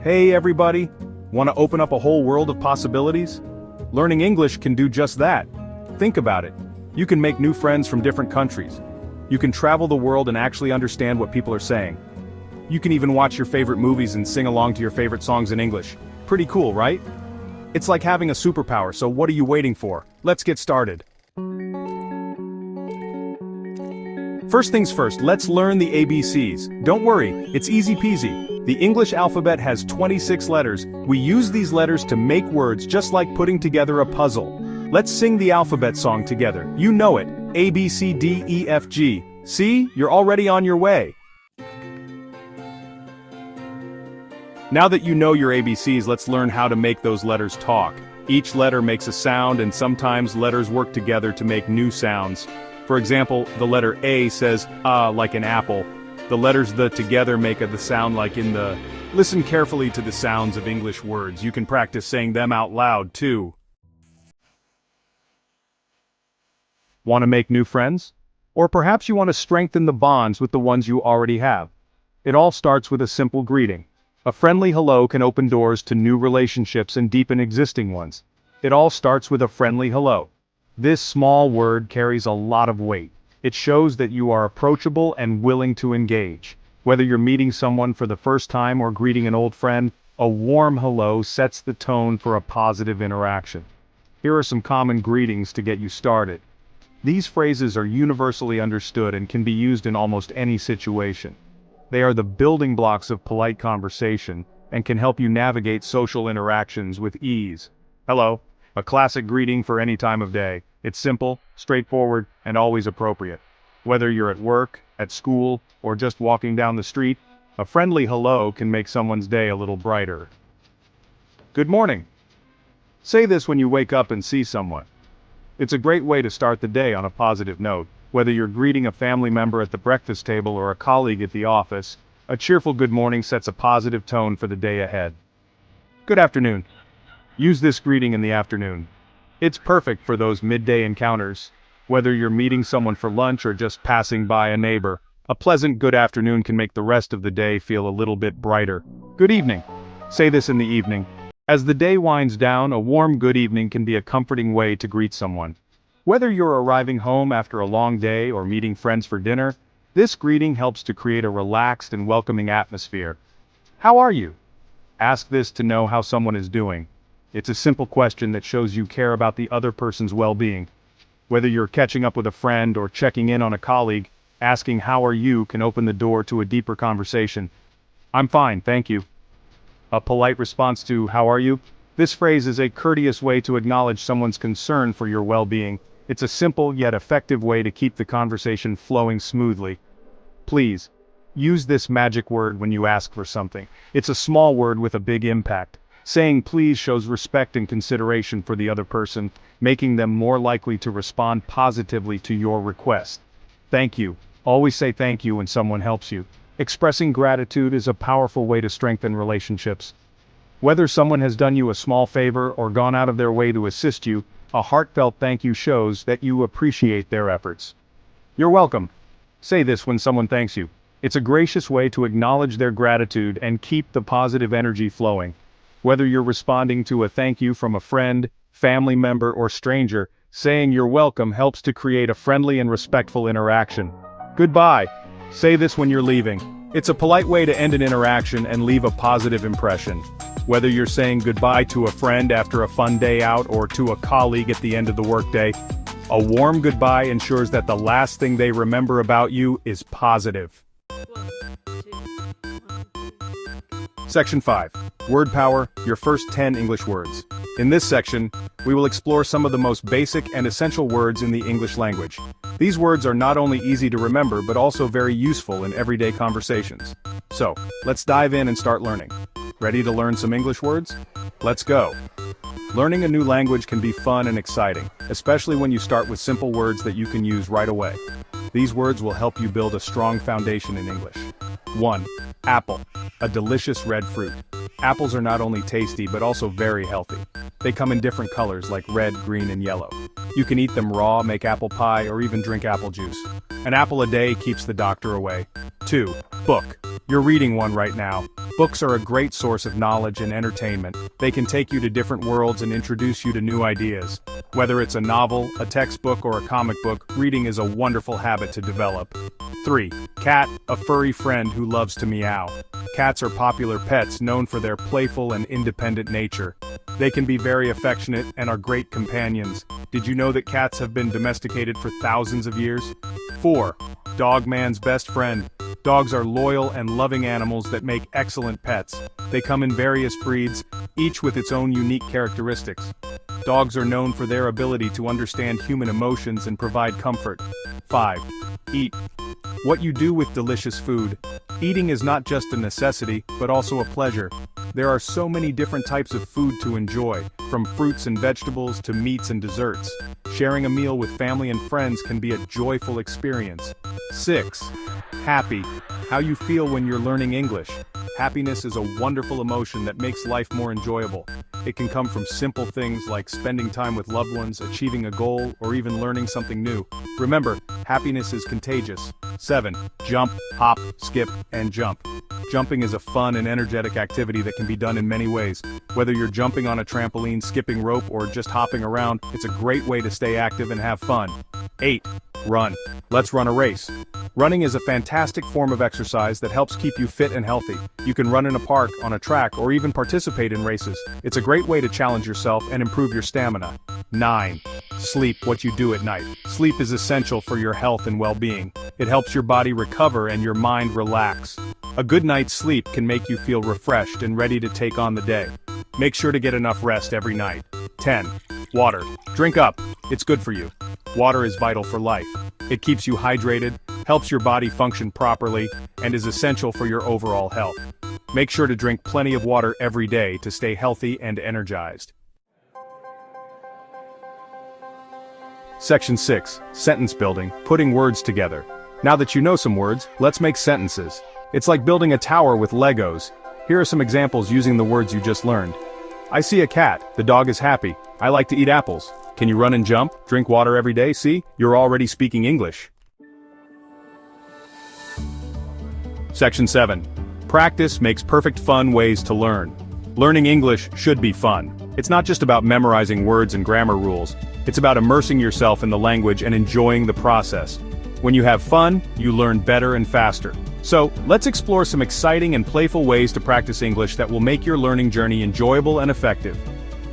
Hey everybody! Want to open up a whole world of possibilities? Learning English can do just that. Think about it. You can make new friends from different countries. You can travel the world and actually understand what people are saying. You can even watch your favorite movies and sing along to your favorite songs in English. Pretty cool, right? It's like having a superpower, so what are you waiting for? Let's get started. First things first, let's learn the ABCs. Don't worry, it's easy peasy. The English alphabet has 26 letters. We use these letters to make words just like putting together a puzzle. Let's sing the alphabet song together. You know it. A, B, C, D, E, F, G. See? You're already on your way. Now that you know your ABCs, let's learn how to make those letters talk. Each letter makes a sound, and sometimes letters work together to make new sounds. For example, the letter A says like an apple. The letters the together make the sound like in the. Listen carefully to the sounds of English words. You can practice saying them out loud too. Want to make new friends? Or perhaps you want to strengthen the bonds with the ones you already have. It all starts with a simple greeting. A friendly hello can open doors to new relationships and deepen existing ones. It all starts with a friendly hello. This small word carries a lot of weight. It shows that you are approachable and willing to engage. Whether you're meeting someone for the first time or greeting an old friend, a warm hello sets the tone for a positive interaction. Here are some common greetings to get you started. These phrases are universally understood and can be used in almost any situation. They are the building blocks of polite conversation and can help you navigate social interactions with ease. Hello, a classic greeting for any time of day. It's simple, straightforward, and always appropriate. Whether you're at work, at school, or just walking down the street, a friendly hello can make someone's day a little brighter. Good morning. Say this when you wake up and see someone. It's a great way to start the day on a positive note. Whether you're greeting a family member at the breakfast table or a colleague at the office, a cheerful good morning sets a positive tone for the day ahead. Good afternoon. Use this greeting in the afternoon. It's perfect for those midday encounters. Whether you're meeting someone for lunch or just passing by a neighbor, a pleasant good afternoon can make the rest of the day feel a little bit brighter. Good evening. Say this in the evening. As the day winds down, a warm good evening can be a comforting way to greet someone. Whether you're arriving home after a long day or meeting friends for dinner, this greeting helps to create a relaxed and welcoming atmosphere. How are you? Ask this to know how someone is doing. It's a simple question that shows you care about the other person's well-being. Whether you're catching up with a friend or checking in on a colleague, asking how are you can open the door to a deeper conversation. I'm fine, thank you. A polite response to how are you? This phrase is a courteous way to acknowledge someone's concern for your well-being. It's a simple yet effective way to keep the conversation flowing smoothly. Please, use this magic word when you ask for something. It's a small word with a big impact. Saying please shows respect and consideration for the other person, making them more likely to respond positively to your request. Thank you. Always say thank you when someone helps you. Expressing gratitude is a powerful way to strengthen relationships. Whether someone has done you a small favor or gone out of their way to assist you, a heartfelt thank you shows that you appreciate their efforts. You're welcome. Say this when someone thanks you. It's a gracious way to acknowledge their gratitude and keep the positive energy flowing. Whether you're responding to a thank you from a friend, family member, or stranger, saying you're welcome helps to create a friendly and respectful interaction. Goodbye. Say this when you're leaving. It's a polite way to end an interaction and leave a positive impression. Whether you're saying goodbye to a friend after a fun day out or to a colleague at the end of the workday, a warm goodbye ensures that the last thing they remember about you is positive. Section 5. Word Power, your first 10 English words. In this section, we will explore some of the most basic and essential words in the English language. These words are not only easy to remember but also very useful in everyday conversations. So, let's dive in and start learning. Ready to learn some English words? Let's go. Learning a new language can be fun and exciting, especially when you start with simple words that you can use right away. These words will help you build a strong foundation in English. 1. Apple. A delicious red fruit. Apples are not only tasty but also very healthy. They come in different colors like red, green, and yellow. You can eat them raw, make apple pie, or even drink apple juice. An apple a day keeps the doctor away. 2. Book. You're reading one right now. Books are a great source of knowledge and entertainment. They can take you to different worlds and introduce you to new ideas. Whether it's a novel, a textbook, or a comic book, reading is a wonderful habit to develop. 3. Cat, a furry friend who loves to meow. Cats are popular pets known for their playful and independent nature. They can be very affectionate and are great companions. Did you know that cats have been domesticated for thousands of years? 4. Dog man's best friend. Dogs are loyal and loving animals that make excellent pets. They come in various breeds, each with its own unique characteristics. Dogs are known for their ability to understand human emotions and provide comfort. 5. Eat. What you do with delicious food. Eating is not just a necessity, but also a pleasure. There are so many different types of food to enjoy, from fruits and vegetables to meats and desserts. Sharing a meal with family and friends can be a joyful experience. 6. Happy. How you feel when you're learning English. Happiness is a wonderful emotion that makes life more enjoyable. It can come from simple things like spending time with loved ones, achieving a goal, or even learning something new. Remember, happiness is contagious. 7. Jump, hop, skip, and jump. Jumping is a fun and energetic activity that can be done in many ways. Whether you're jumping on a trampoline, skipping rope, or just hopping around, it's a great way to stay active and have fun. 8. Run. Let's run a race. Running is a fantastic form of exercise that helps keep you fit and healthy. You can run in a park, on a track, or even participate in races. It's a great way to challenge yourself and improve your stamina. 9. Sleep. What you do at night. Sleep is essential for your health and well-being. It helps your body recover and your mind relax. A good night's sleep can make you feel refreshed and ready to take on the day. Make sure to get enough rest every night. 10. Water. Drink up. It's good for you. Water is vital for life. It keeps you hydrated, helps your body function properly, and is essential for your overall health. Make sure to drink plenty of water every day to stay healthy and energized. Section 6. Sentence building, putting words together. Now that you know some words, let's make sentences. It's like building a tower with Legos. Here are some examples using the words you just learned. I see a cat. The dog is happy. I like to eat apples. Can you run and jump? Drink water every day? See? You're already speaking English. Section 7. Practice makes perfect fun ways to learn. Learning English should be fun. It's not just about memorizing words and grammar rules. It's about immersing yourself in the language and enjoying the process. When you have fun, you learn better and faster. So, let's explore some exciting and playful ways to practice English that will make your learning journey enjoyable and effective.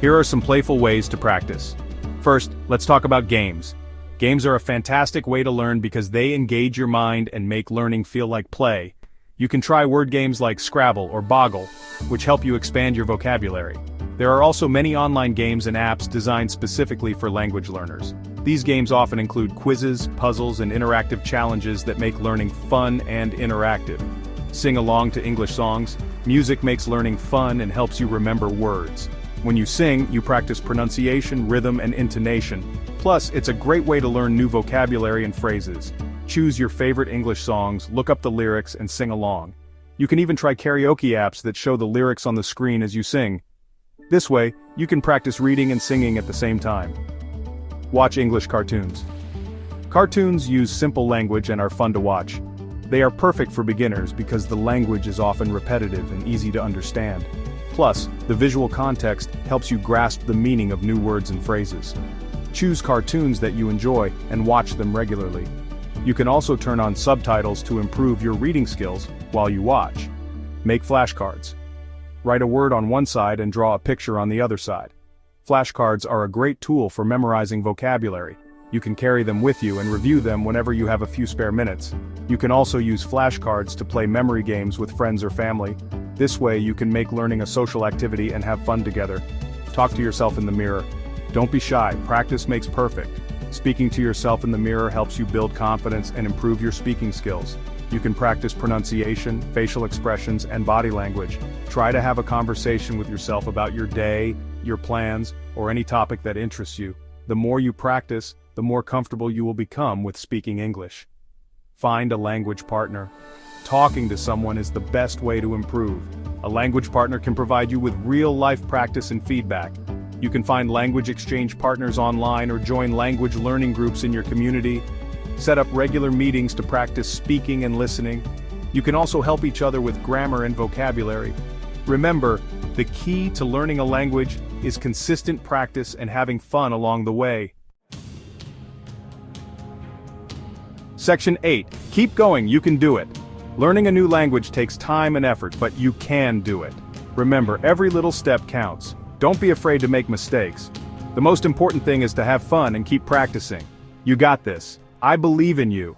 Here are some playful ways to practice. First, let's talk about games. Games are a fantastic way to learn because they engage your mind and make learning feel like play. You can try word games like Scrabble or Boggle, which help you expand your vocabulary. There are also many online games and apps designed specifically for language learners. These games often include quizzes, puzzles, and interactive challenges that make learning fun and interactive. Sing along to English songs. Music makes learning fun and helps you remember words. When you sing, you practice pronunciation, rhythm, and intonation. Plus, it's a great way to learn new vocabulary and phrases. Choose your favorite English songs, look up the lyrics, and sing along. You can even try karaoke apps that show the lyrics on the screen as you sing. This way, you can practice reading and singing at the same time. Watch English cartoons. Cartoons use simple language and are fun to watch. They are perfect for beginners because the language is often repetitive and easy to understand. Plus, the visual context helps you grasp the meaning of new words and phrases. Choose cartoons that you enjoy and watch them regularly. You can also turn on subtitles to improve your reading skills while you watch. Make flashcards. Write a word on one side and draw a picture on the other side. Flashcards are a great tool for memorizing vocabulary. You can carry them with you and review them whenever you have a few spare minutes. You can also use flashcards to play memory games with friends or family. This way you can make learning a social activity and have fun together. Talk to yourself in the mirror. Don't be shy, practice makes perfect. Speaking to yourself in the mirror helps you build confidence and improve your speaking skills. You can practice pronunciation, facial expressions, and body language. Try to have a conversation with yourself about your day, your plans, or any topic that interests you. The more you practice, the more comfortable you will become with speaking English. Find a language partner. Talking to someone is the best way to improve. A language partner can provide you with real-life practice and feedback. You can find language exchange partners online or join language learning groups in your community. Set up regular meetings to practice speaking and listening. You can also help each other with grammar and vocabulary. Remember, the key to learning a language is consistent practice and having fun along the way. Section 8. Keep going, you can do it. Learning a new language takes time and effort, but you can do it. Remember, every little step counts. Don't be afraid to make mistakes. The most important thing is to have fun and keep practicing. You got this. I believe in you.